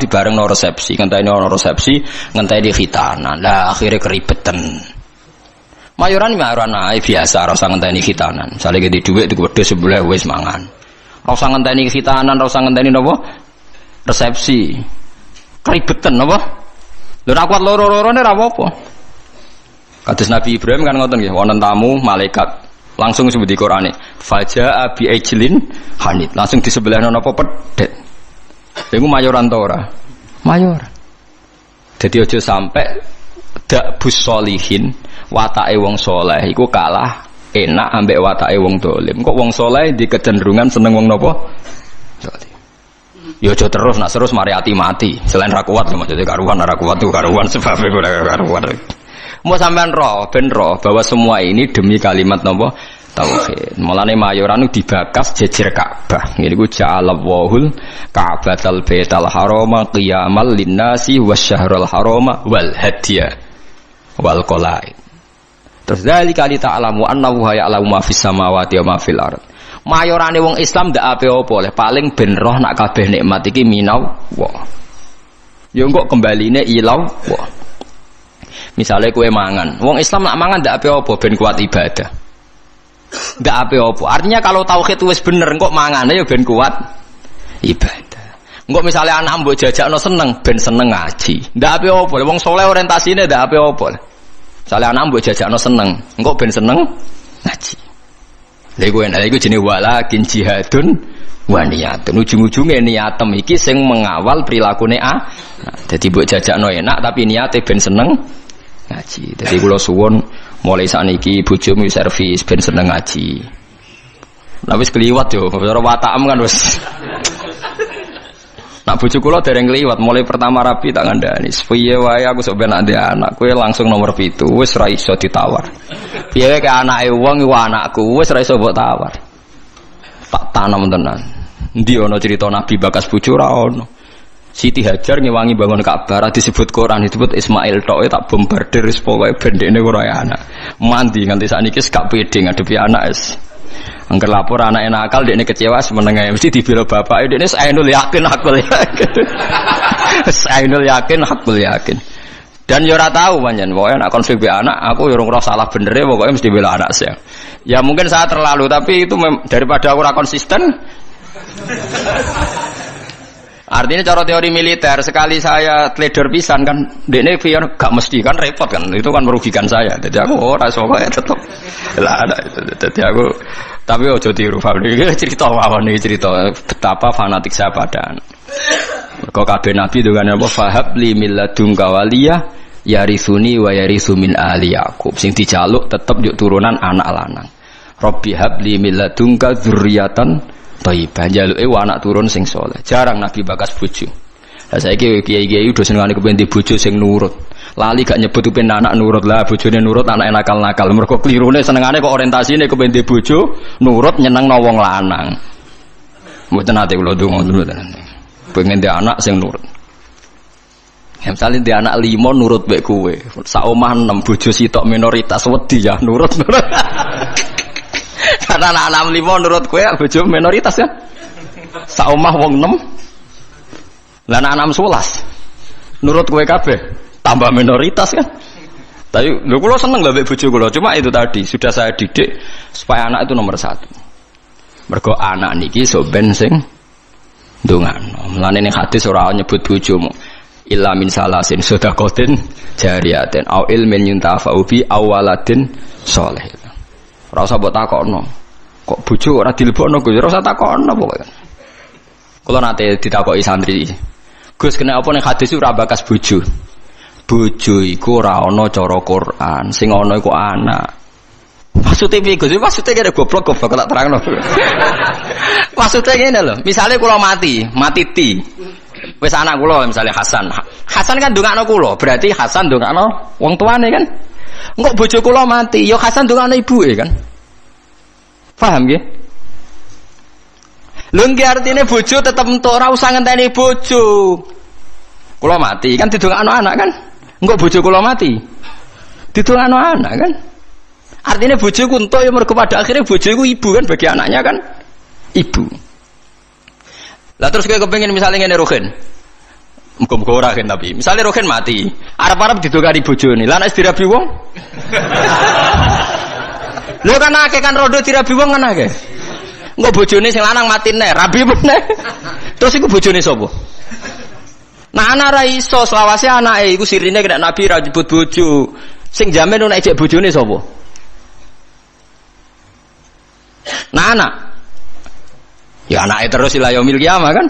di bareng no resepsi, ngenteni khitanan. Lah akhirnya keribetan. Mayoran biasa, ora usah ngenteni khitanan. Misale gede dhuwit diku wedhus sebelah wis mangan. Ora usah ngenteni khitanan, ora usah ngenteni napa? Resepsi. Keribetan napa? Lho ora kuat loro-lorone ora apa-apa. Kados Nabi Ibrahim kan ngoten nggih, wonten tamu malaikat langsung sebut di Qur'ane, faja'a bi ajlin hanid. Langsung di sebelahna napa pedet. Iku mayoran ta ora? Mayoran. Dadi aja sampai dak bus solihin watake wong saleh iku kalah enak ambek watake wong dolim. Kok wong saleh di kecenderungan seneng wong napa? Dolim. Ya aja terus mari mati. Selain ra kuat lho maksudnya karuan ora kuat tuh karuan sebab iku karuan. Mau sampean ben roh bahwa semua ini demi kalimat napa tauhid. Mulane mayoran dibakas jejer Ka'bah. Ngene iku ja'alallahul Ka'batal Baital Harama qiyamal linnasi wasyahrul harama wal hadiya wal qalaid. Terus zalika li ta'lamu annahu ya'lamu ma fis samawati wa ma fil ard. Mayorane wong Islam ndak ape-apa oleh paling ben roh nak kabeh nikmat iki minallah. Ya engko kembaline ilallah. Misalnya kue mangan, wong Islam nak mangan ndak apa-apa ben kuat ibadah. Ndak apa-apa. Artinya kalau tauhid wis bener kok mangane ya ben kuat ibadah. Engko misalnya anak mbok jajakno seneng ben seneng ngaji. Ndak apa-apa. Wong saleh orientasine ndak apa-apa. Misalnya anak mbok jajakno seneng, engko ben seneng ngaji. Lha iku jenenge walakin jihadun wa niyatun. Ujung-ujunge niatem iki sing mengawal prilakune Nah, dadi mbok jajakno enak tapi niate ben seneng ngaji. Jadi kula suwun mulai sakniki bojomu servis ben seneng ngaji. Lah wis kliwat yo, cara watakam kan wis. Nak bojo kula dereng kliwat, mulai pertama rapi tak ngandani. Piye wae aku sok ben ndek anak, kowe langsung nomor 7, wis ra iso ditawar. Piye ke anake wong iku anakku, wis ra iso mbok tawar. Tak tanam tenan. Endi ana cerita Nabi bakas bojo ra ono. Siti Hajar ngewangi bangun Ka'bah disebut Quran disebut Ismail tok tak bombardir wis pokoke bendekne ora anak. Mandi nganti sakniki gak pede ngadepi anak wis. Angger lapor anake nakal dekne kecewa semenenge mesti dibela bapake dekne ainul yakin hakul yakin. Ainul yakin hakul yakin. Dan yo ora tahu pancen pokoke nek konflik be anak aku yo ora salah benere pokoke mesti bela anak saya. Ya mungkin saya terlalu tapi itu daripada aku ora konsisten. Artinya cara teori militer sekali saya trader pisan kan dekne pion gak mesti kan repot kan itu kan merugikan saya. Jadi aku ora iso kok tetep lah ada itu. Jadi aku tapi ojo tiru Fabri cerita mawon iki cerita betapa fanatik saya pada anak. Mergo kabeh nabi dengan apa fahab li milladunka waliyah yarisuni wa yarisu min ali Yaqub sing dijaluk tetep yuk turunan anak lanang. Rabbi habli milladunka dzurriatan Thayyibah jaluke anak turun sing saleh. Jarang Nabi bakas bojo. Lah saiki kiai-kiai udah senengane kepen di bojo sing nurut. Lali gak nyebut kepen anak nurut lah, bojone nurut anak nakal-nakal. Mergo klirune senengane kok orientasine kepen di bojo nurut nyenengno wong lanang. Mboten ate kula ndonga dulu tenan. Pengen di anak sing nurut. Ya misale di anak 5 nurut mek kowe. Sak omah 6 bojo sitok minoritas wedi ya nurut. Karena anak 5 nurut kowe bojo minoritas kan. Sak omah wong 6. Lah anak 11 nurut kowe kabeh tambah minoritas kan. Tapi lho kula seneng lho mbek bojo kula. Cuma itu tadi sudah saya didik supaya anak itu nomor 1. Mergo anak niki sok ben sing ndongano. Mulane ning hadis ora nyebut bojomu. Illa min salasin sedaqatin jariyatin au ilmin yuntafa'u bi awaladin sholih. Ora usah mbok takokno. Kok bojo ora dilebokno Gus? Ora usah takokno pokoke. Kula nate ditakoki santri. Gus kena apa ning hadis ora bakas bojo? Bojo iku ora ana cara Quran, sing ana iku anak. Maksudnya piye Gus? Maksudnya kene goblok tak terangno. Maksudnya ngene lho, misale kula mati ti. Wis anak kula misale Hasan. Hasan kan ndongakno kula, berarti Hasan ndongakno wong tuane kan? Engko bojo kula mati, ya Hasan ndongakno ibuke kan? Paham nggih? Lho nggih artine bojo tetep entuk ora usah ngenteni bojo. Kula mati kan didongakno anak kan? Engko bojo kula mati. Didongakno anak kan? Artinya bojo ku entuk ya mergo pada akhirnya bojo iku ibu kan bagi anaknya kan? Ibu. Lah terus kowe kepengin misalnya ngene Ruhin. Muga-muga ora kan tapi. Misale rohen mati, arep-arep didongani bojone. Lah nek dirabi wong. Lho kan akeh kan rondo dirabi wong kan akeh. Engko bojone sing lanang mati neh, rabi meneh. Terus iku bojone sapa? Nah anak ra iso selawase anake iku sirine kena Nabi ra nyebut bojo. Sing jamin nek ejek bojone sapa? Nah anak. Ya anake terus ila yaumil kiamah kan.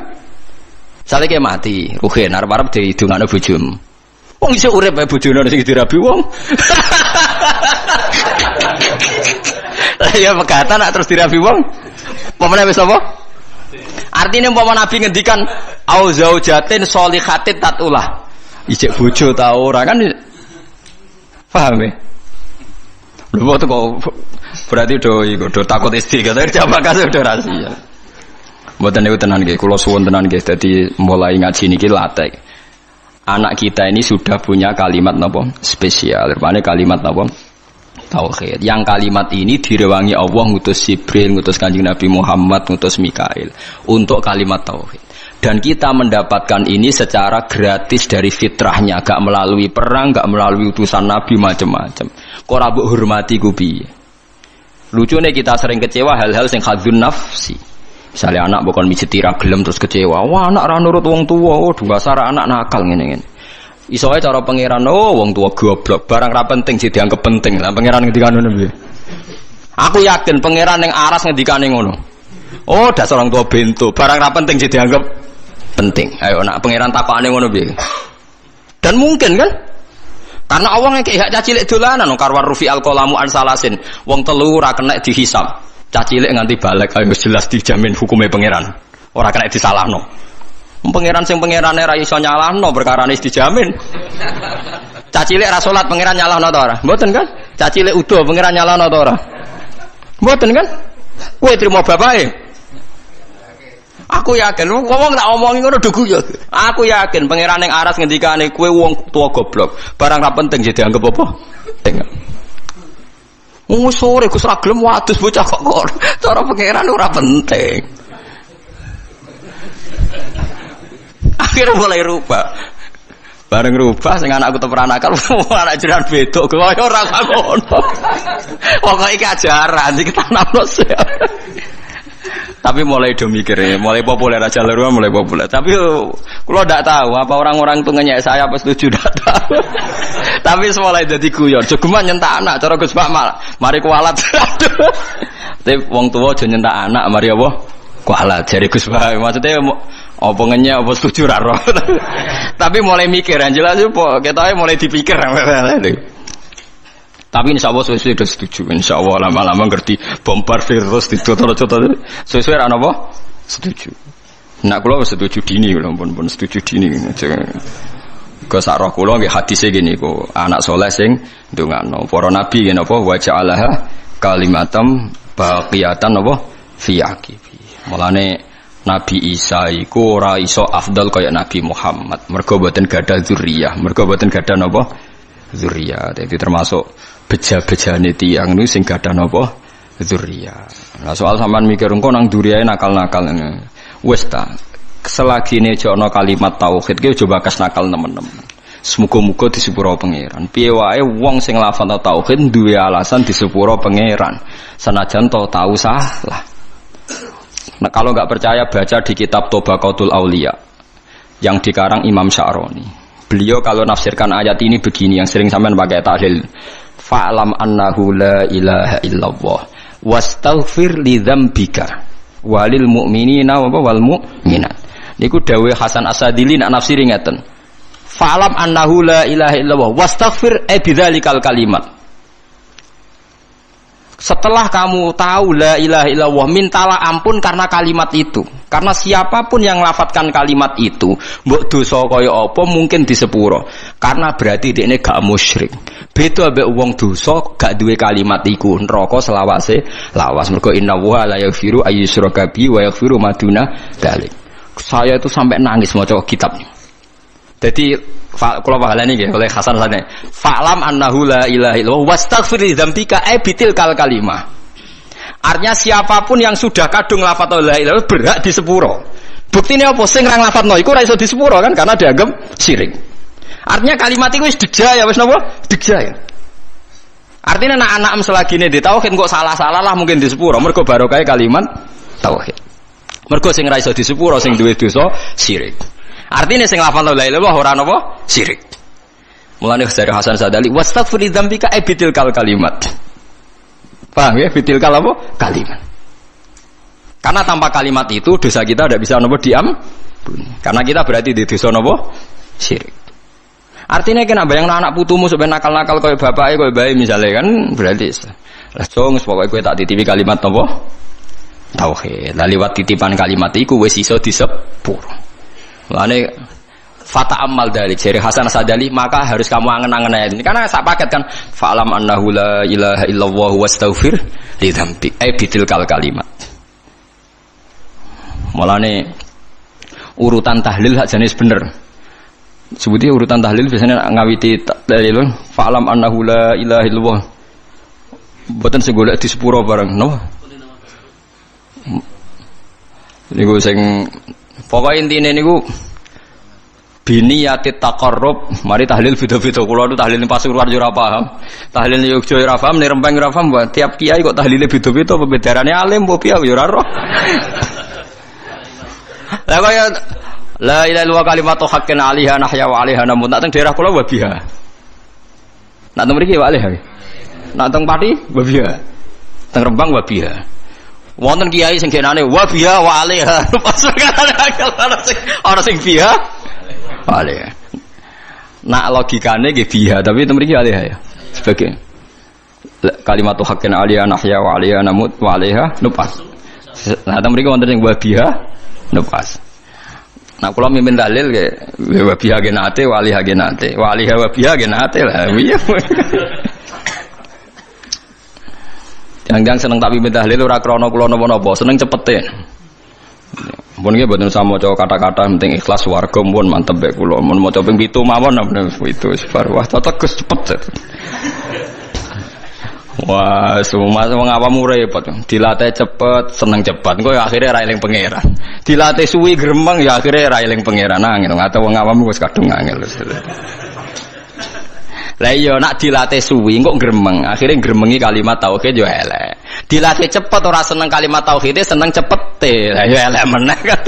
Sale ke mati, ruhen arep-arep didongakno bojomu. Wong iso urip ae bojone sing dirabi wong. Lah ya pegatan nak terus dirabi wong. Pemene wis apa? Artinya umpama Nabi ngendikan au zaujatin sholihatin tatulah. Ijek bojo ta ora kan? Paham ya? Lho kok berarti do takut istri kata jamaah kasih udah rahasia. Mboten niku tenan nggih, kula suwun tenan nggih. Dadi mulai ngaji niki latih. Anak kita ini sudah punya kalimat napa? Spesial. Rupane kalimat napa? Tauhid. Yang kalimat ini direwangi Allah ngutus Jibril, ngutus Kanjeng Nabi Muhammad, ngutus Mikail untuk kalimat tauhid. Dan kita mendapatkan ini secara gratis dari fitrahnya, gak melalui perang, gak melalui utusan Nabi macam-macam. Kok ora mbok hormati ku piye? Lucune kita sering kecewa hal-hal sing hadzun nafsi. Misalnya anak bukan mijeti ra gelem terus kecewa. Wah, anak ra nurut wong tuwa, oh dasar anak nakal ngene-ngene. Iso ae cara pangeran, oh wong tua goblok, barang ra penting sih dianggap penting. Lah pangeran ngendikane ngono piye? Aku yakin pangeran ning aras ngendikane ngono. Oh, dasar orang tua bento, barang ra penting sih dianggap penting. Ayo nak pangeran takokane ngono piye? Dan mungkin kan? Karena Allah ngekek hak cacilik dolanan karwar rufi alqalamu an salasin. Wong telu ora kena dihisab. Cacilik nganti balik ayo jelas dijamin hukumnya pangeran. Ora kena disalahno. Pangeran sing pangerane ra iso nyalahno perkarane dijamin. Cacilik ra salat pangeran nyalahno ta ora? Mboten kan? Cacilik udo pangeran nyalahno ta ora? Mboten kan? Kowe trimo bapake. Aku yakin wong tak omongi ngono dugu ya. Aku yakin pangeran ning aras ngendikane kowe wong tua goblok. Barang ra penting jadi dianggap apa? Penting. Sore Gus ra gelem wadus bocah kok. Cara pangeran ora penting. Akhirnya mulai rubah. Bareng rubah sing anakku teperan akal anak jiran bedok kaya ora ngono. Pokoke iki ajaran iki tanamno. Tapi mulai do mikir ya, mulai populer aja leruan mulai populer. Tapi kalau tidak tahu apa orang-orang itu ngenyek saya apa setuju tidak tahu. Tapi mulai jadi guyon. Jogeman nyentak anak, cara Gus Bakmal, mari kualat. Tapi wong tua aja nyentak anak, mari apa? Kualat. Jadi Gus Bakmal maksudnya apa ngenyek apa setuju raro. Tapi mulai mikir, yang jelas apa kita mulai dipikir. Tapi insya Allah sesuai sudah setuju. Insya Allah lama-lama ngerti bombardir terus ditutur-tutur. Sesuai apa? Setuju. Nak kula setuju dini, pun setuju dini. Ke sarah kula nggih hadise gini kok anak saleh sing ndongakno para nabi ngene apa wa ja'alaha kalimatam baqiyatan apa fi aqibi. Mulane Nabi Isa iku ora iso afdal kaya Nabi Muhammad. Mergo boten gadah dzurriyyah, mergo boten gadah napa? Dzurriyyah. Dadi termasuk beja-bejane tiyang niku sing gadah napa? Dzurriyyah. Nah soal sampean mikir engko nang dzurriyahe nakal-nakal ngene. Wis ta. Selagine aja ana kalimat tauhid ki aja bakas nakal teman-teman. Semoga-moga disepuro pangeran. Piye wae wong sing lafal tauhid duwe alasan disepuro pangeran. Senajan to tahu salah. Nah, kalau enggak percaya baca di kitab Tobaqatul Auliya yang dikarang Imam Sya'rani. Beliau kalau nafsirkan ayat ini begini yang sering sampean pakai tahlil. Fa'lam annahu la ilaha illallah wastaghfir li dzambika walil mu'minina wal mu'minat. Niku dawuh Hasan As-Sadili nak nafsiri ngeten. Fa'lam annahu la ilaha illallah wastaghfir bidzalikal kalimat. Setelah kamu tahu la ilaha illallah, mintalah ampun karena kalimat itu. Karena siapapun yang lafadzkan kalimat itu, mbok dosa kaya apa mungkin disepuro. Karena berarti dekne gak musyrik. Beda ambek wong dosa gak duwe kalimat iku, neraka selawase lawas. Mergo innallaha la yaghfiru ayyushraka bihi wa yaghfiru ma duna dzalik. Saya itu sampai nangis maca kitabnya. Jadi kula pahalane nggih oleh Hasan Sane. Fa'lam annahu la ilaha illallah wastaghfir li dzambika bitil kalimah. Artinya siapapun yang sudah kadung lafaz la ilaha illallah berhak disepuro. Buktine apa sing ra nglafadzno iku ora iso disepuro kan karena dianggap syirik. Artinya kalimat iku wis degja ya wis napa? Degja ya. Artinya anak-anak selagine di tauhid kok salah-salah lah mungkin disepuro mergo barokah kalimat tauhid. Mergo sing ra iso disepuro sing duwe dosa syirik. Artinya sing lafal la ilaha illallah ora napa? Syirik. Mulane dari Hasan Sadali wastaghfir dzambika bitil kalimat. Paham ya? Bitil apa? Kalimat. Karena tanpa kalimat itu dosa kita tidak bisa napa diampuni. Karena kita berarti di dosa napa? Syirik. Artinya kena bayang anak putumu sampai nakal-nakal kaya bapake kaya bae misalnya kan berarti lah jong pokoke kowe tak titipi kalimat napa? Tauhid. Lah liwat titipan kalimat iku wis iso disepuro. Mulane fata amal dari jari Hasan Sadali maka harus kamu angen-angen ayat ini karena sak paket kan fa'lam annahu la ilaha illallah wastaghfir li dzambik bitil kalimat. Mulane urutan tahlil hak jenis bener. Sebuti urutan tahlil biasanya ngawiti dalil fa'lam annahu la ilaha illallah. Mboten sing golek di sepuro bareng no. Niku sing pokoke intine niku biniyati taqarrub mari tahlil beda-beda kula nu tahlil Pasuruan yo ora paham tahlil Yogyakarta ora paham ning Rembang ora paham tiap kiai kok tahlile beda-beda pembedarane alim apa piye yo ora roh lah kaya la ilaha illallah kalimatu haqqin 'alaiha nahya wa 'alaiha namut nak teng daerah kula wabiha nak teng mriki wa 'alaiha nak teng Pati wabiha teng Rembang wabiha wonten kiai sing genane wa biha wa 'alaiha ana sing biha wa 'alaiha nak logikane nggih biha tapi itu mriki 'alaiha ya sebagai kalimat haqqin 'alaiha nahya wa 'alaiha namut wa 'alaiha nupas nah itu mriki wonten sing wa biha nupas nah kula mimpin dalil nggih wa biha genate wa 'alaiha genate wa 'alaiha wa biha genate lah iya Jangan seneng tak pimpin tahlil ora krana kula napa-napa, seneng cepete. Mun nggih mboten usah maca kata-kata penting ikhlas warga mun mantep bae kula. Mun maca ping 7 mawon itu bar wah tetes cepet. Wah, semua wong awam repot. Dilatih cepet, seneng cepet. Engko ya akhire ra eling pangeran. Dilatih suwi gremeng ya akhire ra eling pangeran angel. Atau wong awam wis kadung angel. Lah iya nak dilatih suwi kok gremeng, akhirnya gremengi kalimat tauhid yo elek. Dilatih cepet ora seneng kalimat tauhid, seneng cepete. Lah yo elek meneh kan.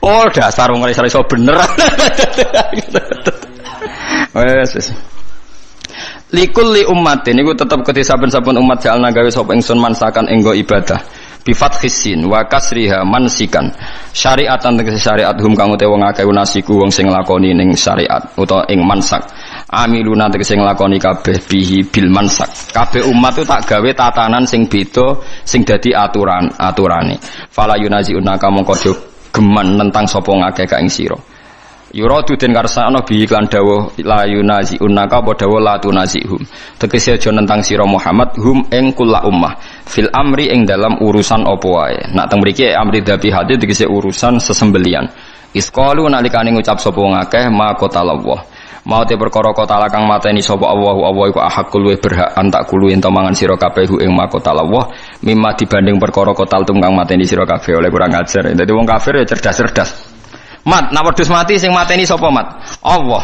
Oh, dasar wong ora iso bener. Wes. Likulli ummatin niku tetep kedhe saben-saben umat jalna gawe sapa ingsun mansakan enggo ibadah. Bi fathis sin wa kasriha mansikan. Syariatan tegese syariat hum kang utawa wong akeh nasiku wong sing nglakoni ning syariat utawa ing mansak. Amiluna tegese nglakoni kabeh bihi bil mansak. Kabeh umat itu tak gawe tatanan sing beda sing dadi aturane. Fala yunaziuna mongko geman nentang sapa ngakeh ka ing sira. Yuradu den karsana bi iklan dawuh la yunaziuna ka apa dawuh la tunazihum. Tegese aja nentang sira Muhammad hum ing kula ummah fil amri ing dalam urusan apa wae. Nak teng mriki amri dhabi hati tegese urusan sesembelian. Isqalu nalikane ngucap sapa ngakeh ma qatallah. Mau te perkara kota lakang mateni sapa Allah iku ahakul we berhak antak kulu ento mangan sira kabeh ing makota Allah mimma dibanding perkara kota tungkang mateni sira kabeh oleh kurang ajar. Dadi wong kafir ya cerdas-cerdas. Mat, nek wedhus mati sing mateni sapa mat? Allah.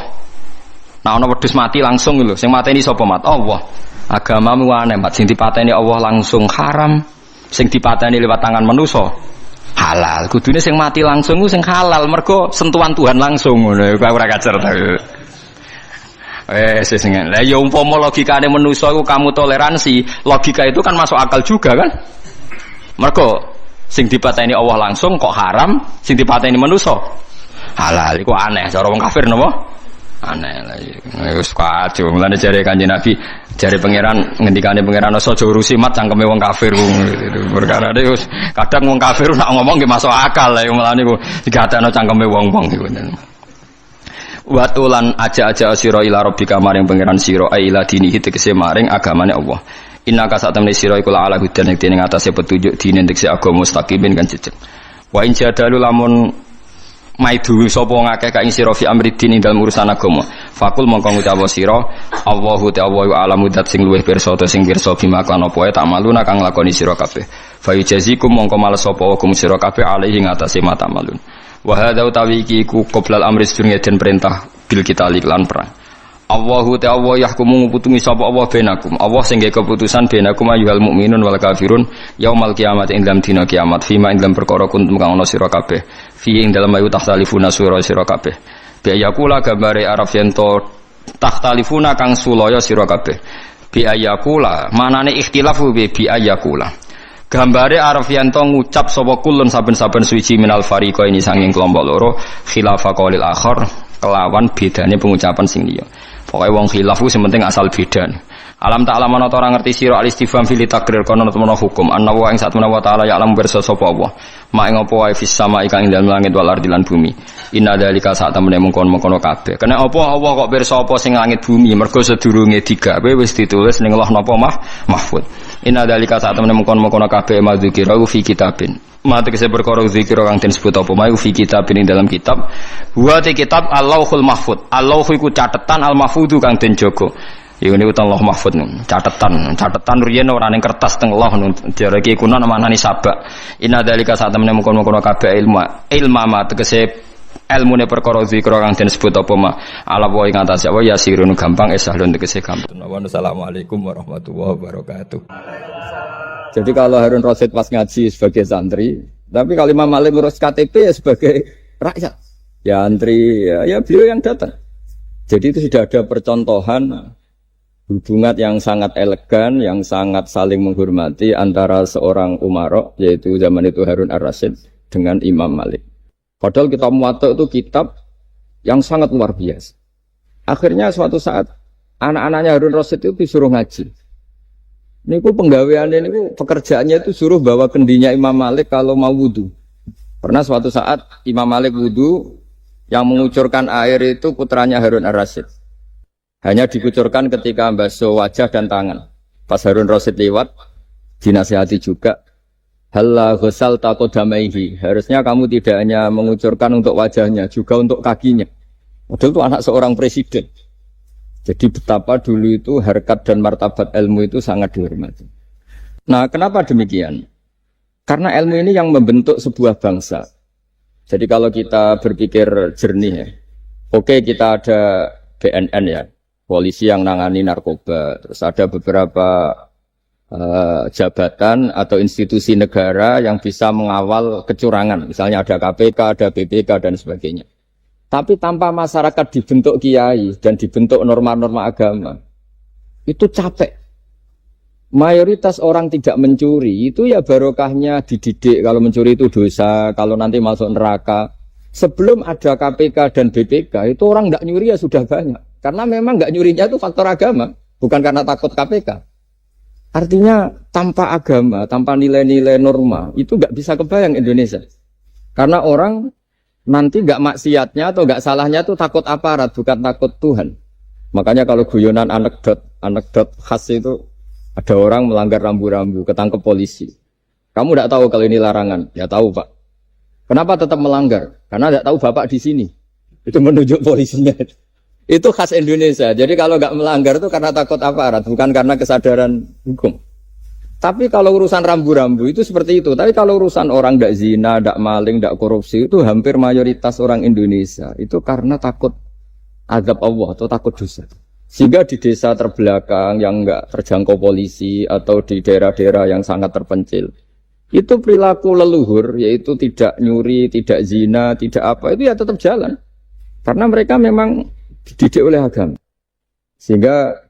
Nek ana wedhus mati langsung lho, sing mateni sapa mat? Allah. Agamamu aneh mat, sing dipateni Allah langsung haram, sing dipateni lewat tangan manusa halal. Kudune sing mati langsung ku sing halal mergo sentuhan Tuhan langsung ngono. Ora kacer ta. Sesengan. Lah ya umpama logikane manusa iku kamu toleransi, logika itu kan masuk akal juga kan? Mergo sing dipateni Allah langsung kok haram, sing dipateni manusa halal. Iku aneh cara wong kafir napa? Aneh lah. Wis kacau. Mulane jare Kanjeng Nabi, jare pangeran ngendikane pangeran aja urusi mat cangkeme wong kafir. Perkara iki wis kadang wong kafir nak ngomong nggih masuk akal lah. Mulane iku digatekno cangkeme wong-wong iku. Watulan aja-aja sira ila rabbika maring pangeran sira ila dinihi tegese maring agamane Allah. Innaka satamne sira iku ala hudan ing dene ngatasé petunjuk dine tegese agama mustaqimin kan jejeg. Wa in jadalu lamun maidu sapa ngakeh ka ing sira fi amridin ing dalem urusan agama fakul mongko ngucap sira Allahu ta'ala alamu dat sing luwih pirsa ta sing pirsa bima kan apa tak maluna kang lakoni sira kabeh fa yujazikum mongko males sapa wa kum sira kabeh alaihi ngatasé mata malun wa hadza utawi iki ku qoblal amri sedurunge den perintah bil kita lan perang Allahu ta'ala yahkumu nguputungi sapa Allah benakum Allah sing gawe keputusan benakum ayyuhal mukminun wal kafirun yaumal kiamat ing dalam dina kiamat fima ing dalam perkara kuntum kang ana sira kabeh fi ing dalam ayu tahtalifuna sira kabeh bi ayakula gambare araf yen to tahtalifuna kang sulaya sira kabeh bi ayakula manane ikhtilafu bi ayakula gambare araf yen to ngucap sapa kulun saben-saben suci minal fariqa ini sanging kelompok loro khilafa qaulil akhar kelawan bedane pengucapan sing liya pokoke wong khilaf ku sementing asal beda alam tak alam ana ora ngerti sira al istifham fil takrir kono temen hukum anna wa ing sak menawa taala ya alam pirsa sapa Allah mak ing apa wae fis sama ing dalem langit wal ardi lan bumi inna dalika sak temene mengkon-mengkon kabeh kena apa Allah kok pirsa apa sing langit bumi mergo sedurunge digawe wis ditulis ning Allah napa mahfud inna dalika sak temene mengkon-mengkon kabeh madzikira fi kitabin mate kese perkara zikir kang den sebut apa mayu fi kitab ing dalam kitab wa te kitab Allahul Mahfud Allah iku catetan al mahfudu kang den jaga iku niku Allah Mahfud catetan riyen ora ning kertas teng Allah jareke iku ana maknane sabak inna dalika sak temene mengkon-mengkon kabeh ilma ma tegese ilmune perkara zikir kang den sebut apa ma ala wa ing atas apa ya sirun gampang esahlun tegese gampang wassalamualaikum warahmatullahi wabarakatuh. Jadi kalau Harun Rasid pas ngaji sebagai santri, tapi kalau Imam Malik ngurus KTP ya sebagai rakyat, ya antri, ya beliau yang datang. Jadi itu sudah ada percontohan hubungan yang sangat elegan, yang sangat saling menghormati antara seorang umara, yaitu zaman itu Harun Ar-Rasyid dengan Imam Malik. Padahal kitab Muwatta itu kitab yang sangat luar biasa. Akhirnya suatu saat anak-anaknya Harun Rasyid itu disuruh ngaji. Niku penggaweannya niku pekerjaannya itu suruh bawa kendinya Imam Malik kalau mau wudu. Pernah suatu saat Imam Malik wudu yang mengucurkan air itu putranya Harun Ar-Rasyid. Hanya dikucurkan ketika basuh wajah dan tangan. Pas Harun Rasyid lewat dinasihati juga. Halla ghusal taqaddamaihi. Harusnya kamu tidak hanya mengucurkan untuk wajahnya, juga untuk kakinya. Padahal itu anak seorang presiden. Jadi betapa dulu itu harkat dan martabat ilmu itu sangat dihormati. Nah, kenapa demikian? Karena ilmu ini yang membentuk sebuah bangsa. Jadi kalau kita berpikir jernih ya, oke kita ada BNN ya, polisi yang nangani narkoba, terus ada beberapa jabatan atau institusi negara yang bisa mengawal kecurangan. Misalnya ada KPK, ada BPK dan sebagainya. Tapi tanpa masyarakat dibentuk kiai dan dibentuk norma-norma agama, itu capek. Mayoritas orang tidak mencuri, itu ya barokahnya dididik kalau mencuri itu dosa, kalau nanti masuk neraka. Sebelum ada KPK dan BPK, itu orang tidak nyuri ya sudah banyak. Karena memang tidak nyurinya itu faktor agama, bukan karena takut KPK. Artinya tanpa agama, tanpa nilai-nilai norma, itu nggak bisa kebayang Indonesia. Karena orang nanti nggak maksiatnya atau nggak salahnya itu takut aparat, bukan takut Tuhan. Makanya kalau guyonan anekdot khas itu ada orang melanggar rambu-rambu, ketangkep polisi. Kamu tidak tahu kalau ini larangan? Ya tahu Pak. Kenapa tetap melanggar? Karena tidak tahu Bapak di sini. Itu menunjuk polisinya. Itu khas Indonesia. Jadi kalau nggak melanggar itu karena takut aparat, bukan karena kesadaran hukum. Tapi kalau urusan rambu-rambu itu seperti itu. Tapi kalau urusan orang tidak zina, tidak maling, tidak korupsi, itu hampir mayoritas orang Indonesia. Itu karena takut azab Allah atau takut dosa. Sehingga di desa terbelakang yang enggak terjangkau polisi atau di daerah-daerah yang sangat terpencil, itu perilaku leluhur, yaitu tidak nyuri, tidak zina, tidak apa, itu ya tetap jalan. Karena mereka memang dididik oleh agama. Sehingga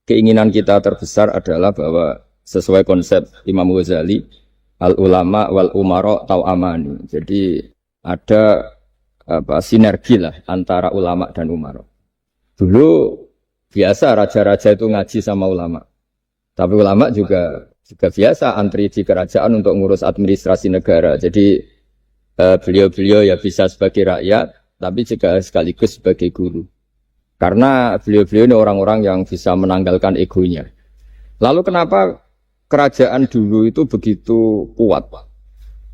keinginan kita terbesar adalah bahwa sesuai konsep Imam Ghazali, al-ulama wal umara tau'amani. Jadi ada sinergi lah antara ulama dan umara. Dulu biasa raja-raja itu ngaji sama ulama. Tapi ulama juga biasa antri di kerajaan untuk ngurus administrasi negara. Jadi beliau-beliau ya bisa sebagai rakyat, tapi juga sekaligus sebagai guru. Karena beliau-beliau ini orang-orang yang bisa menanggalkan egonya. Lalu kenapa kerajaan dulu itu begitu kuat?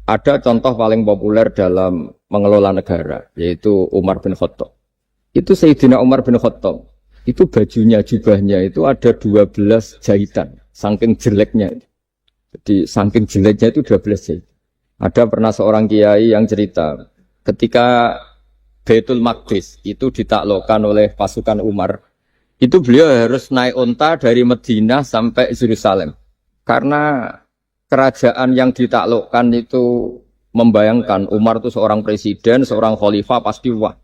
Ada contoh paling populer dalam mengelola negara, yaitu Umar bin Khattab. Itu Sayyidina Umar bin Khattab. Itu bajunya, jubahnya itu ada 12 jahitan, saking jeleknya. Jadi saking jeleknya itu 12 jahitan. Ada pernah seorang kiai yang cerita, ketika Baitul Maqdis itu ditaklukkan oleh pasukan Umar, itu beliau harus naik unta dari Madinah sampai Yerusalem. Karena kerajaan yang ditaklukkan itu membayangkan Umar itu seorang presiden, seorang khalifah pasti wah.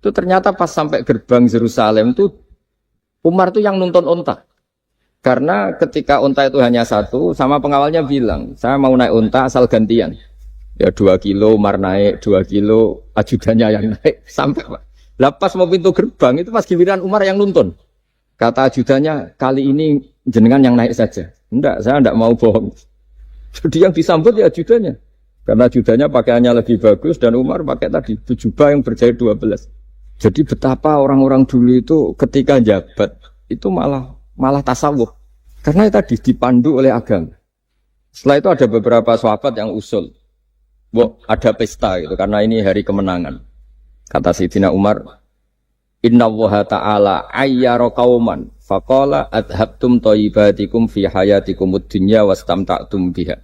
Itu ternyata pas sampai gerbang Yerusalem itu Umar itu yang nuntun unta. Karena ketika unta itu hanya satu, sama pengawalnya bilang, saya mau naik unta asal gantian. Ya 2 kilo Umar naik, 2 kilo ajudannya yang naik. Sampai Pak. Lepas mau pintu gerbang, itu pas giliran Umar yang nuntun. Kata ajudannya, kali ini jenengan yang naik saja. Enggak, saya enggak mau bohong. Jadi yang disambut ya ajudannya. Karena ajudannya pakaiannya lebih bagus, dan Umar pakai tadi, jubah yang berjahit 12. Jadi betapa orang-orang dulu itu ketika jabat, itu malah tasawuf. Karena tadi dipandu oleh agama. Setelah itu ada beberapa sahabat yang usul. Ada pesta gitu, karena ini hari kemenangan. Kata Sayyidina Umar, Inna Allaha ta'ala ayyara qauman faqala adhabtum thayyibatikum fi hayatikumud dunya wastamta'tum biha.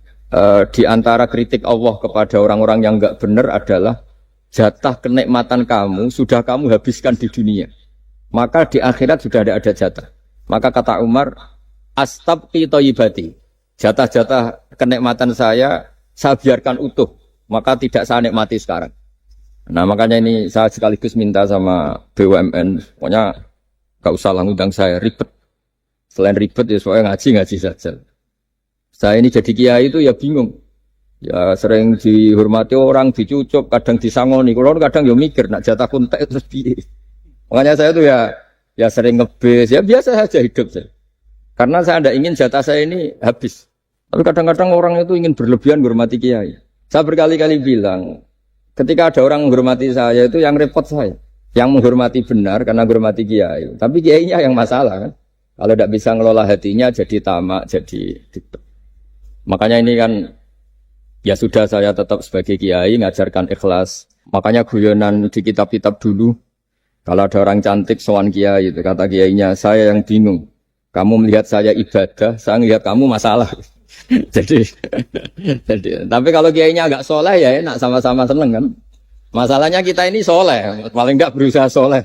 Di antara kritik Allah kepada orang-orang yang enggak benar adalah jatah kenikmatan kamu sudah kamu habiskan di dunia. Maka di akhirat sudah ada jatah. Maka kata Umar, astabqi thayyibati. Jatah-jatah kenikmatan saya biarkan utuh. Maka tidak saya nikmati sekarang. Nah makanya ini saya sekaligus minta sama BUMN, pokoknya gak usah lah ngundang saya, ribet. Selain ribet ya soalnya ngaji saja. Saya ini jadi kiai itu ya bingung. Ya sering dihormati orang, dicucuk, kadang disangoni. Kalau kadang ya mikir, nak jatah kuntek terus piye. Makanya saya tuh ya sering ngebes, ya biasa saja hidup saya. Karena saya tidak ingin jatah saya ini habis. Tapi kadang-kadang orang itu ingin berlebihan menghormati kiai. Saya berkali-kali bilang, ketika ada orang menghormati saya itu yang repot saya. Yang menghormati benar karena menghormati kiai. Tapi kiainya yang masalah kan. Kalau tidak bisa ngelola hatinya jadi tamak, jadi gitu. Makanya ini kan ya sudah saya tetap sebagai kiai ngajarkan ikhlas. Makanya guyonan di kitab-kitab dulu. Kalau ada orang cantik sowan kiai itu kata kiainya, saya yang bingung. Kamu melihat saya ibadah, saya melihat kamu masalah. jadi tapi kalau kiainya agak soleh ya enak sama-sama seneng kan. Masalahnya kita ini soleh, paling enggak berusaha soleh.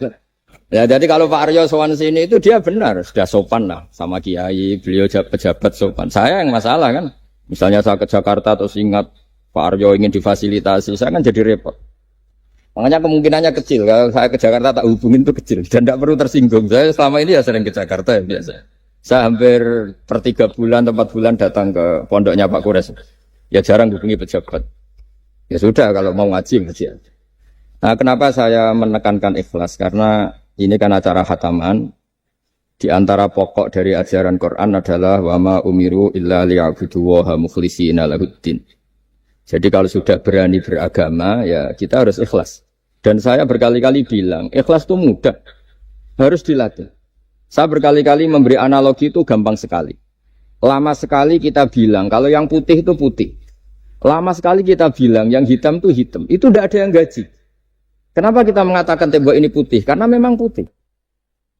Ya jadi kalau Pak Aryo sowan sini itu dia benar, sudah sopan lah sama kiai, beliau pejabat sopan. Saya yang masalah kan. Misalnya saya ke Jakarta terus ingat Pak Aryo ingin difasilitasi, saya kan jadi repot. Makanya kemungkinannya kecil, kalau saya ke Jakarta tak hubungin itu kecil dan tidak perlu tersinggung. Saya selama ini ya sering ke Jakarta ya biasa. Saya hampir per 3 bulan atau 4 bulan datang ke pondoknya Pak Kures. Ya jarang hubungi pejabat. Ya sudah kalau mau ngaji. Nah kenapa saya menekankan ikhlas? Karena ini kan acara khataman. Di antara pokok dari ajaran Quran adalah wa ma umiru illa liya'budu waha mukhlishina lahuddin. Jadi kalau sudah berani beragama ya kita harus ikhlas. Dan saya berkali-kali bilang ikhlas itu mudah. Harus dilatih. Saya berkali-kali memberi analogi itu gampang sekali. Lama sekali kita bilang kalau yang putih itu putih. Lama sekali kita bilang yang hitam itu hitam. Itu tidak ada yang gaji. Kenapa kita mengatakan tembok ini putih? Karena memang putih.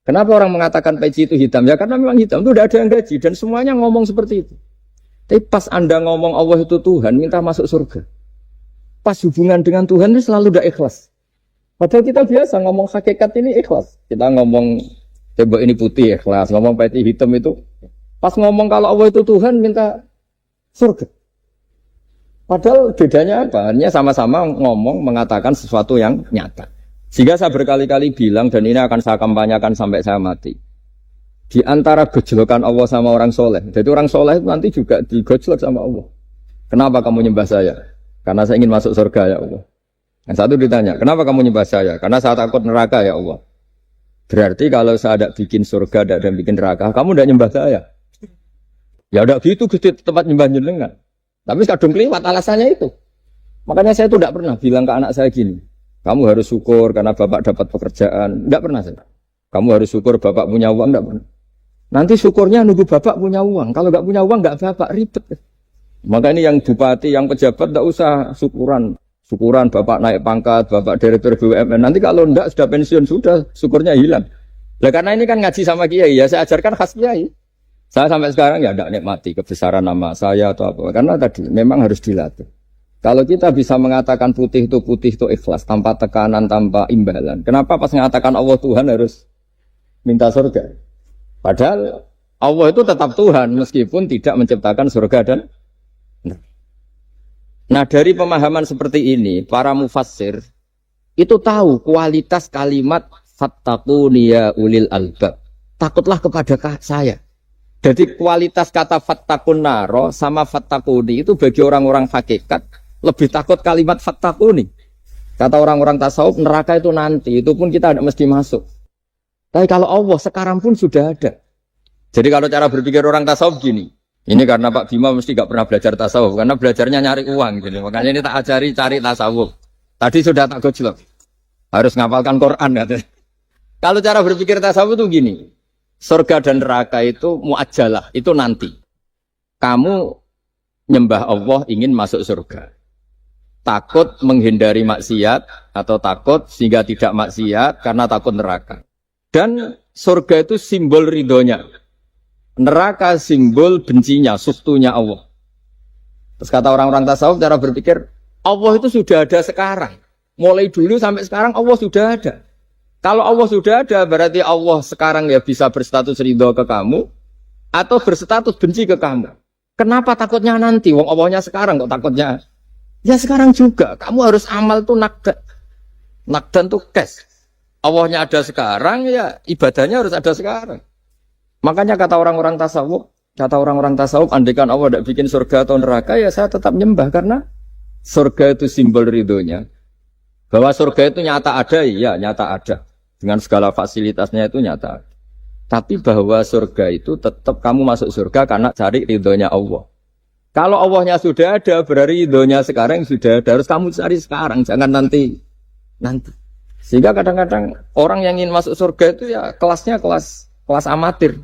Kenapa orang mengatakan peci itu hitam? Ya karena memang hitam, itu tidak ada yang gaji. Dan semuanya ngomong seperti itu. Tapi pas Anda ngomong Allah itu Tuhan, minta masuk surga. Pas hubungan dengan Tuhan itu selalu tidak ikhlas. Padahal kita biasa ngomong hakikat ini ikhlas. Kita ngomong tembok ini putih ikhlas, ngomong peci hitam itu. Pas ngomong kalau Allah itu Tuhan, minta surga. Padahal bedanya apa? Hanya sama-sama ngomong, mengatakan sesuatu yang nyata. Sehingga saya berkali-kali bilang, dan ini akan saya kampanyakan sampai saya mati. Di antara gejolokan Allah sama orang soleh. Jadi orang soleh itu nanti juga digojlok sama Allah. Kenapa kamu nyembah saya? Karena saya ingin masuk surga ya Allah. Yang satu ditanya, kenapa kamu nyembah saya? Karena saya takut neraka ya Allah. Berarti kalau saya tidak bikin surga, tidak bikin neraka, kamu tidak nyembah saya. Ya udah gitu, Gusti tempat nyembah jenengan. Tapi kadang keliwat alasannya itu. Makanya saya itu tidak pernah bilang ke anak saya gini. Kamu harus syukur karena bapak dapat pekerjaan. Tidak pernah saya. Kamu harus syukur bapak punya uang. Tidak pernah. Nanti syukurnya nunggu bapak punya uang. Kalau nggak punya uang nggak bapak ribet. Maka ini yang bupati, yang pejabat tidak usah syukuran. Syukuran bapak naik pangkat, bapak direktur BUMN. Nanti kalau enggak sudah pensiun, sudah syukurnya hilang. Nah, karena ini kan ngaji sama kiai, ya saya ajarkan khas kiai. Saya sampai sekarang ya tidak nikmati kebesaran nama saya atau apa. Karena tadi memang harus dilatih. Kalau kita bisa mengatakan putih itu ikhlas, tanpa tekanan, tanpa imbalan. Kenapa pas mengatakan Allah Tuhan harus minta surga? Padahal Allah itu tetap Tuhan meskipun tidak menciptakan surga dan nah dari pemahaman seperti ini para mufassir itu tahu kualitas kalimat fattaquni ya ulil albab. Takutlah kepada saya. Jadi kualitas kata fattaqun naro sama fattaquni itu bagi orang-orang hakikat lebih takut kalimat fattaquni. Kata orang-orang tasawuf neraka itu nanti, itu pun kita tidak mesti masuk. Tapi kalau Allah sekarang pun sudah ada. Jadi kalau cara berpikir orang tasawuf gini, ini karena Pak Bima mesti gak pernah belajar tasawuf, karena belajarnya nyari uang, gitu. Makanya ini tak ajari cari tasawuf. Tadi sudah tak gojlok, harus ngapalkan Quran katanya. Kalau cara berpikir tasawuf itu gini, surga dan neraka itu muajjalah, itu nanti. Kamu nyembah Allah ingin masuk surga, takut menghindari maksiat atau takut sehingga tidak maksiat karena takut neraka. Dan surga itu simbol ridhonya. Neraka simbol bencinya, suktunya Allah. Terus kata orang-orang tasawuf cara berpikir, Allah itu sudah ada sekarang. Mulai dulu sampai sekarang Allah sudah ada. Kalau Allah sudah ada, berarti Allah sekarang ya bisa berstatus ridho ke kamu, atau berstatus benci ke kamu. Kenapa takutnya nanti? Wong Allahnya sekarang kok takutnya? Ya sekarang juga. Kamu harus amal tuh nakdan. Nakdan tuh cash. Allahnya ada sekarang, ya ibadahnya harus ada sekarang. Makanya kata orang-orang tasawuf, andaikan Allah tidak bikin surga atau neraka, ya saya tetap nyembah karena surga itu simbol ridhonya. Bahwa surga itu nyata ada, ya nyata ada. Dengan segala fasilitasnya itu nyata ada. Tapi bahwa surga itu tetap kamu masuk surga karena cari ridhonya Allah. Kalau Allahnya sudah ada, berarti ridhonya sekarang sudah ada. Harus kamu cari sekarang, jangan nanti. Sehingga kadang-kadang orang yang ingin masuk surga itu ya kelasnya kelas amatir.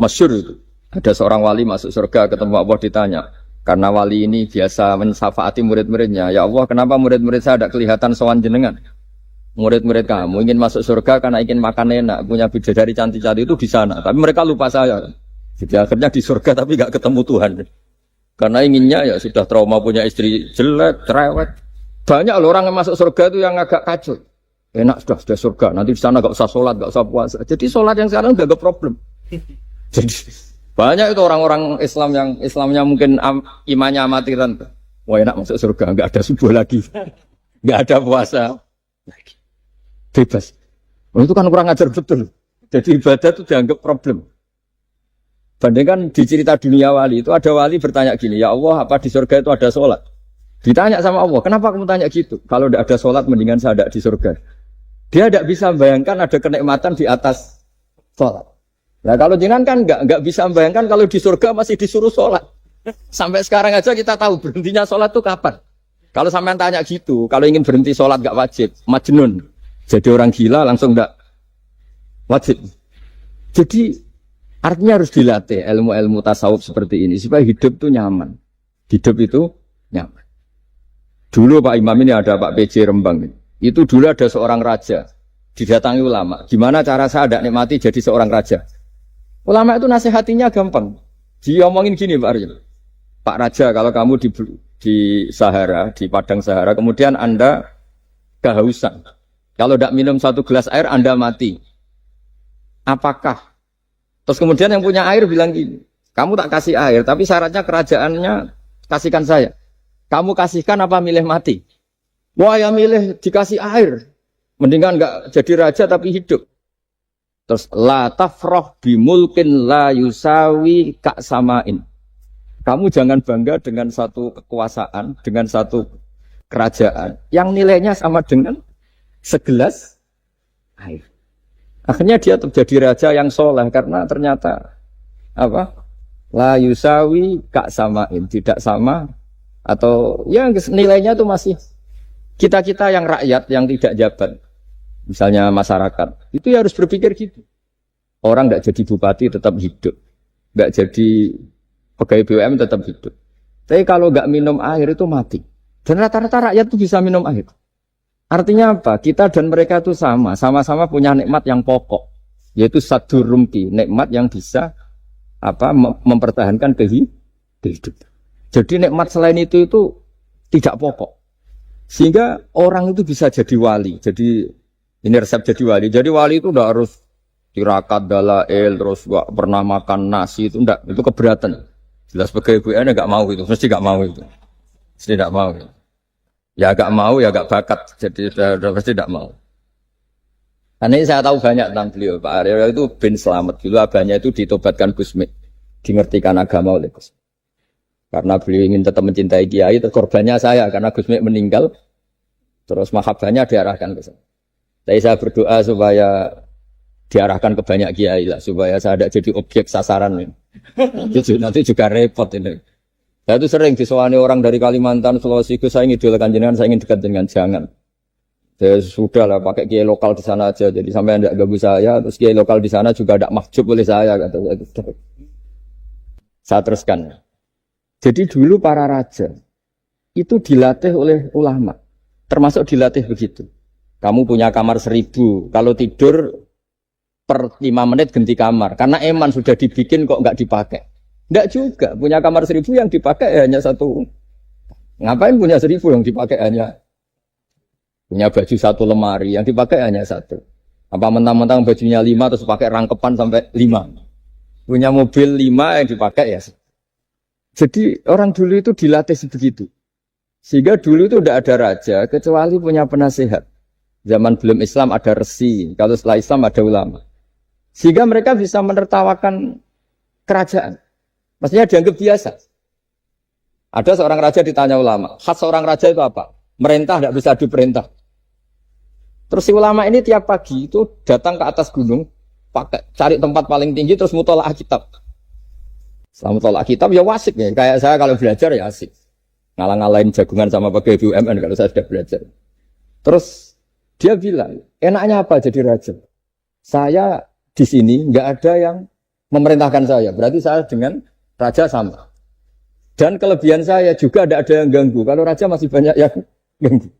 Masyhur itu. Ada seorang wali masuk surga ketemu Allah ditanya. Karena wali ini biasa mensafaati murid-muridnya. Ya Allah, kenapa murid-murid saya tidak kelihatan sowan jenengan? Murid-murid kamu ingin masuk surga karena ingin makan enak, punya bidadari cantik-cantik itu di sana. Tapi mereka lupa saya. Jadi akhirnya di surga tapi nggak ketemu Tuhan. Karena inginnya ya sudah trauma punya istri jelek, cerewet. Banyak loh orang yang masuk surga itu yang agak kacau. Enak sudah surga. Nanti di sana nggak usah sholat, nggak usah puasa. Jadi sholat yang sekarang nggak ada problem. Jadi banyak itu orang-orang Islam yang Islamnya mungkin imannya amatiran. Wah enak masuk surga, nggak ada subuh lagi, nggak ada puasa, bebas. Oh, itu kan kurang ajar betul. Jadi ibadah itu dianggap problem. Bandingkan di cerita dunia wali itu ada wali bertanya gini, ya Allah apa di surga itu ada sholat? Ditanya sama Allah, kenapa kamu tanya gitu? Kalau tidak ada sholat mendingan saya tidak di surga. Dia tidak bisa membayangkan ada kenikmatan di atas sholat. Nah kalau jenengan kan nggak bisa membayangkan kalau di surga masih disuruh sholat. Sampai sekarang aja kita tahu berhentinya sholat itu kapan. Kalau sampean tanya gitu, kalau ingin berhenti sholat nggak wajib, majnun. Jadi orang gila langsung nggak wajib. Jadi artinya harus dilatih ilmu-ilmu tasawuf seperti ini supaya hidup itu nyaman. Hidup itu nyaman. Dulu Pak Imam ini ada Pak PJ Rembang. Itu dulu ada seorang raja didatangi ulama. Gimana cara saya tidak nikmati jadi seorang raja? Ulama itu nasihatinya gampang. Dia omongin gini Pak Aryo. Pak Raja, kalau kamu di Sahara, di padang Sahara, kemudian Anda kehausan. Kalau tidak minum satu gelas air, Anda mati. Apakah? Terus kemudian yang punya air bilang gini, kamu tak kasih air, tapi syaratnya kerajaannya kasihkan saya. Kamu kasihkan apa milih mati? Wah ya milih dikasih air. Mendingan nggak jadi raja tapi hidup. Terus la tafrah bimulkin la yusawi kak samain. Kamu jangan bangga dengan satu kekuasaan, dengan satu kerajaan yang nilainya sama dengan segelas air. Akhirnya dia terjadi raja yang soleh karena ternyata apa? La yusawi kak samain, tidak sama atau ya nilainya itu masih kita-kita yang rakyat yang tidak jabat. Misalnya masyarakat, itu ya harus berpikir gitu. Orang tidak jadi bupati tetap hidup, tidak jadi pegawai BUMN tetap hidup. Tapi kalau nggak minum air itu mati. Dan rata-rata rakyat itu bisa minum air. Artinya apa? Kita dan mereka itu sama-sama punya nikmat yang pokok, yaitu sadur rumki, nikmat yang bisa mempertahankan kehidupan. Jadi nikmat selain itu tidak pokok. Sehingga orang itu bisa jadi wali. Jadi ini resep jadi wali. Jadi wali itu tidak harus tirakat dalail terus gak pernah makan nasi itu enggak, itu keberatan. Jelas sebagai ibu nggak mau itu, mesti nggak mau itu. Mesti tidak mau. Ya agak mau ya agak bakat. Jadi sudah pasti tidak mau. Karena ini saya tahu banyak tentang beliau. Pak Aryo itu bin selamat. Dulu abahnya itu ditobatkan Gusmi. Dingertikan agama oleh Gusmi. Karena beliau ingin tetap mencintai Kiai, terus korbannya saya. Karena Gusmi meninggal, terus mahabbahnya diarahkan ke saya. Tapi saya berdoa supaya diarahkan ke banyak Kiai lah. Supaya saya tidak jadi objek sasaran. Nanti juga repot ini. Saya itu sering disewani orang dari Kalimantan, Sulawesi, saya ingin idolakan jenengan, saya ingin dekat dengan jangan. Ya sudah lah, pakai kiai lokal di sana aja. Jadi sampai tidak ganggu saya, terus kiai lokal di sana juga tidak mahjub oleh saya. Kata saya. Saya teruskan. Jadi dulu para raja itu dilatih oleh ulama, termasuk dilatih begitu. Kamu punya kamar 1000, kalau tidur per 5 menit ganti kamar. Karena eman sudah dibikin kok nggak dipakai. Nggak juga, punya kamar 1000 yang dipakai hanya 1. Ngapain punya 1000 yang dipakai hanya punya baju 1 lemari, yang dipakai hanya 1. Apa mentang-mentang bajunya 5 terus pakai rangkepan sampai 5. Punya mobil 5 yang dipakai ya. Jadi orang dulu itu dilatih sebegitu. Sehingga dulu itu tidak ada raja kecuali punya penasehat. Zaman belum Islam ada resi, kalau setelah Islam ada ulama. Sehingga mereka bisa menertawakan kerajaan. Maksudnya dianggap biasa. Ada seorang raja ditanya ulama, khas seorang raja itu apa? Merintah tidak bisa diperintah. Terus si ulama ini tiap pagi itu datang ke atas gunung, cari tempat paling tinggi terus mutola'ah kitab. Setelah mutola'ah kitab ya wasik ya. Kayak saya kalau belajar ya asik. Ngalang-ngalain jagungan sama pegawai BUMN kalau saya sudah belajar. Terus dia bilang, enaknya apa jadi raja? Saya di sini nggak ada yang memerintahkan saya. Berarti saya dengan raja sama. Dan kelebihan saya juga tidak ada yang ganggu. Kalau raja masih banyak yang ganggu.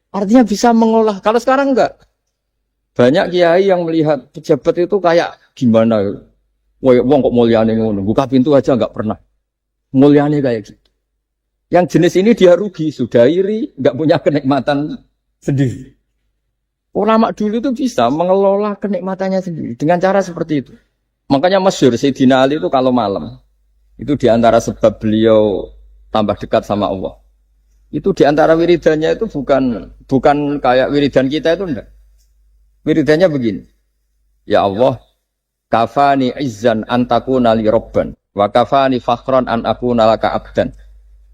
Artinya bisa mengolah. Kalau sekarang enggak. Banyak kiai yang melihat pejabat itu kayak gimana. Wong kok mulyane ngono. Buka pintu aja enggak pernah. Mulyane kayak gitu. Yang jenis ini dia rugi. Sudah iri. Enggak punya kenikmatan sendiri. Ulama dulu itu bisa mengelola kenikmatannya sendiri. Dengan cara seperti itu. Makanya masyhur Sayyidina Ali itu kalau malam. Itu diantara sebab beliau tambah dekat sama Allah. Itu diantara wiridannya itu bukan kayak wiridan kita itu enggak. Wiridannya begini. Ya Allah, kafani izzan an takuna li robban wa kafani fakhran an akuna laka abdan.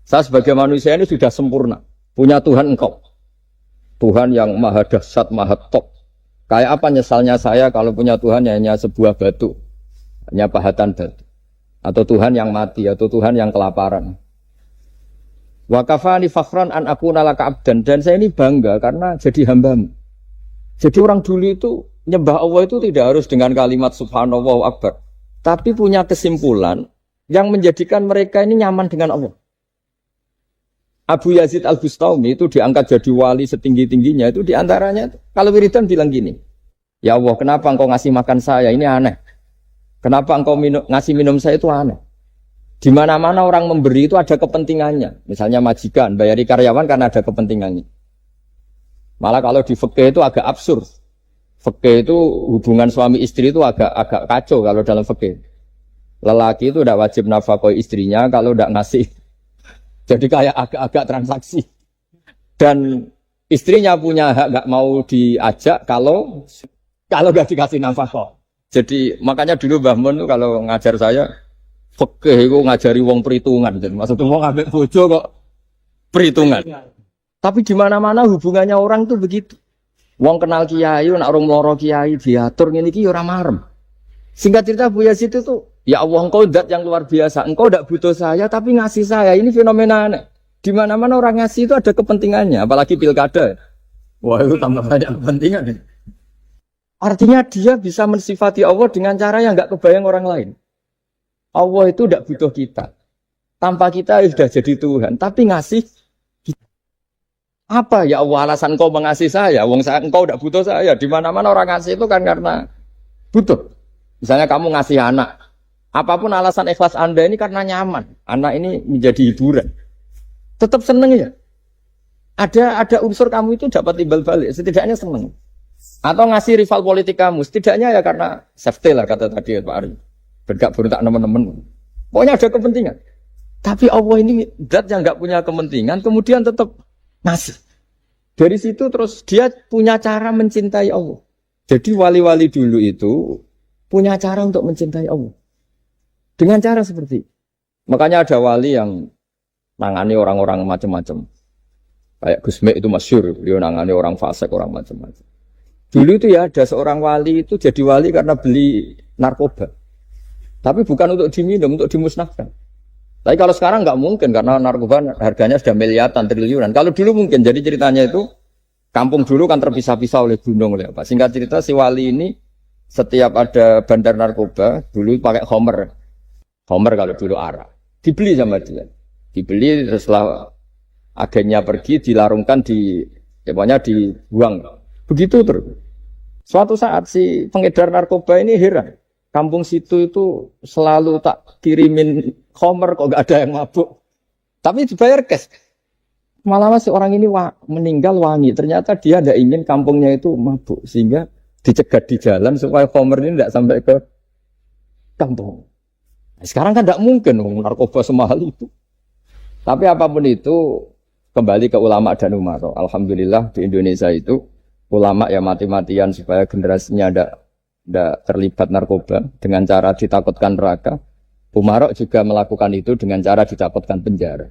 Saya sebagai manusia ini sudah sempurna. Punya Tuhan engkau. Tuhan yang maha dahsyat, maha top. Kayak apa nyesalnya saya kalau punya Tuhan hanya sebuah batu. Hanya pahatan batu. Atau Tuhan yang mati, atau Tuhan yang kelaparan. Wa kafani fakhran an akuna laka abdan. Dan saya ini bangga karena jadi hambamu. Jadi orang dulu itu nyembah Allah itu tidak harus dengan kalimat subhanallah akbar. Tapi punya kesimpulan yang menjadikan mereka ini nyaman dengan Allah. Abu Yazid Al-Bustami itu diangkat jadi wali setinggi-tingginya. Itu diantaranya, kalau wiridan bilang gini. Ya Allah, kenapa engkau ngasih makan saya? Ini aneh. Kenapa engkau ngasih minum saya itu aneh. Di mana-mana orang memberi itu ada kepentingannya. Misalnya majikan, bayari karyawan karena ada kepentingannya. Malah kalau di fikih itu agak absurd. Fikih itu hubungan suami istri itu agak kacau kalau dalam fikih. Lelaki itu tidak wajib nafkahi istrinya kalau tidak ngasih. Jadi kayak agak-agak transaksi. Dan istrinya punya hak nggak mau diajak kalau nggak dikasih nafkah. Jadi makanya dulu Mbah Mun tuh kalau ngajar saya fikih itu ngajari wong perhitungan. Jadi maksudnya wong ambek bojo kok perhitungan. Tapi di mana-mana hubungannya orang tuh begitu. Wong kenal kiai, nak orang mloro kiai diatur ngene iki ora marem. Singkat cerita Bu Yazid itu tuh, ya Allah engkau zat yang luar biasa. Engkau tidak butuh saya tapi ngasih saya. Ini fenomena aneh. Di mana-mana orang ngasih itu ada kepentingannya, apalagi pilkada. Wah, itu tambah banyak kepentingan. Artinya dia bisa mensifati Allah dengan cara yang enggak kebayang orang lain. Allah itu tidak butuh kita. tanpa kita ya sudah jadi Tuhan, tapi ngasih kita. Apa ya Allah alasan kau mengasihi saya? Wong saya engkau tidak butuh saya. Di mana-mana orang ngasih itu kan karena butuh. Misalnya kamu ngasih anak, apapun alasan ikhlas Anda ini karena nyaman. Anak ini menjadi hiburan. Tetap seneng ya. Ada unsur kamu itu dapat timbal balik, setidaknya seneng. Atau ngasih rival politik kamu, setidaknya ya karena safety lah kata tadi Pak Ari. Bergak beruntak teman-teman. Pokoknya ada kepentingan. Tapi Allah ini zat yang nggak punya kepentingan, kemudian tetap ngasih. Dari situ terus dia punya cara mencintai Allah. Jadi wali-wali dulu itu punya cara untuk mencintai Allah. Dengan cara seperti itu. Makanya ada wali yang nangani orang-orang macam-macam. Kayak Gusme itu masyhur, beliau nangani orang fasik, orang macam-macam. Dulu itu ya ada seorang wali itu jadi wali karena beli narkoba. Tapi bukan untuk diminum, untuk dimusnahkan. Tapi kalau sekarang nggak mungkin karena narkoba harganya sudah miliaran, triliunan. Kalau dulu mungkin. Jadi ceritanya itu kampung dulu kan terpisah-pisah oleh gunung oleh apa. Singkat cerita si wali ini setiap ada bandar narkoba dulu pakai homer. Homer kalau dulu arah. Dibeli sama dia. Dibeli setelah agennya pergi dilarungkan pokoknya dibuang. Begitu terus. Suatu saat si pengedar narkoba ini heran. Kampung situ itu selalu tak kirimin homer kok gak ada yang mabuk. Tapi dibayar cash. Malah masih orang ini meninggal wangi. Ternyata dia tidak ingin kampungnya itu mabuk. Sehingga dicegat di jalan supaya homer ini tidak sampai ke kampung. Nah, sekarang kan tidak mungkin narkoba semahal itu. Tapi apapun itu kembali ke ulama dan umaro. Alhamdulillah di Indonesia itu ulama ya mati-matian supaya generasinya tidak terlibat narkoba dengan cara ditakutkan neraka. Umarok juga melakukan itu dengan cara ditakutkan penjara.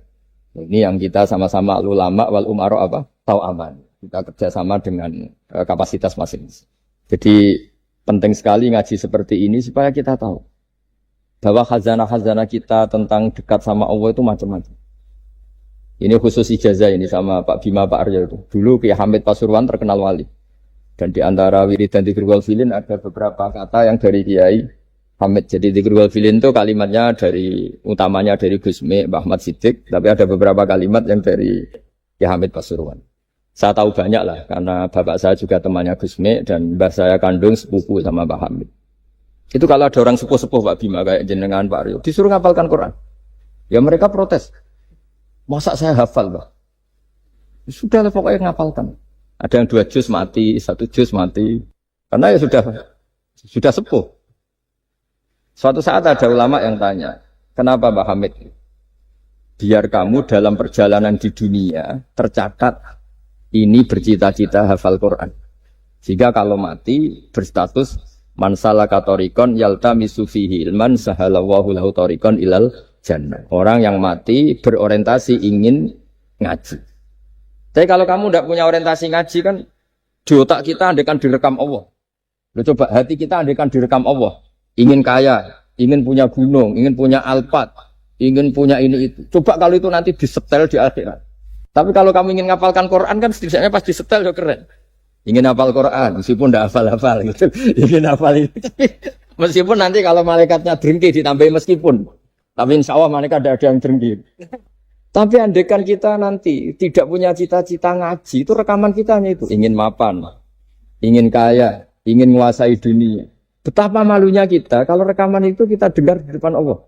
Ini yang kita sama-sama ulama wal umarok apa? Tahu aman. Kita kerjasama dengan kapasitas masing-masing. Jadi penting sekali ngaji seperti ini supaya kita tahu bahwa khazanah-khazanah kita tentang dekat sama Allah itu macam-macam. Ini khusus ijazah ini sama Pak Bima Pak Arya itu. Dulu Kiai Hamid Pasuruan terkenal wali. Dan di antara wirid dan dzikir wal filin ada beberapa kata yang dari Kiai Hamid. Jadi dzikir wal filin itu kalimatnya utamanya dari Gusme, Mbah Ahmad Siddiq, tapi ada beberapa kalimat yang dari Kiai Hamid Pasuruan. Saya tahu banyak lah karena bapak saya juga temannya Gusme dan mbah saya kandung sepupu sama Mbah Hamid. Itu kalau ada orang sepuh-sepuh Pak Bima kayak jenengan Pak Aryo disuruh ngapalkan Quran. Ya mereka protes. Masa saya hafal, Pak? Sudah lah pokoknya ngapalkan. Ada yang 2 juz mati, 1 juz mati. Karena ya sudah sepuh. Suatu saat ada ulama yang tanya, kenapa Mbak Hamid? Biar kamu dalam perjalanan di dunia tercatat ini bercita-cita hafal Quran. Sehingga kalau mati berstatus man salaka thoriqan yaltamisu fihi ilman sahalallahu lahu thoriqan ilal jannah. Orang yang mati berorientasi ingin ngaji. Tapi kalau kamu tidak punya orientasi ngaji kan di otak kita andaikan direkam Allah. Loh coba hati kita andaikan direkam Allah. Ingin kaya, ingin punya gunung, ingin punya alpat, ingin punya ini itu. Coba kalau itu nanti disetel di akhirat. Tapi kalau kamu ingin ngapalkan Quran kan setidaknya pas disetel ya keren. Ingin hafal Quran meskipun tidak hafal-hafal gitu. Ingin hafal itu. Meskipun nanti kalau malaikatnya drengki ditambahin meskipun. Tapi insya Allah malaikat ada yang drengki. Tapi andaikan kita nanti tidak punya cita-cita ngaji, itu rekaman kita hanya itu. Ingin mapan, ingin kaya, ingin menguasai dunia. Betapa malunya kita kalau rekaman itu kita dengar di depan Allah.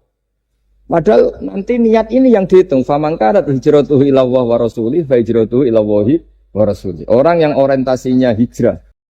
Padahal nanti niat ini yang dihitung. Faman kanat hijratuhu ilallah wa rasulih fa hijratuhu ilallahi wa rasulih. Orang yang orientasinya hijrah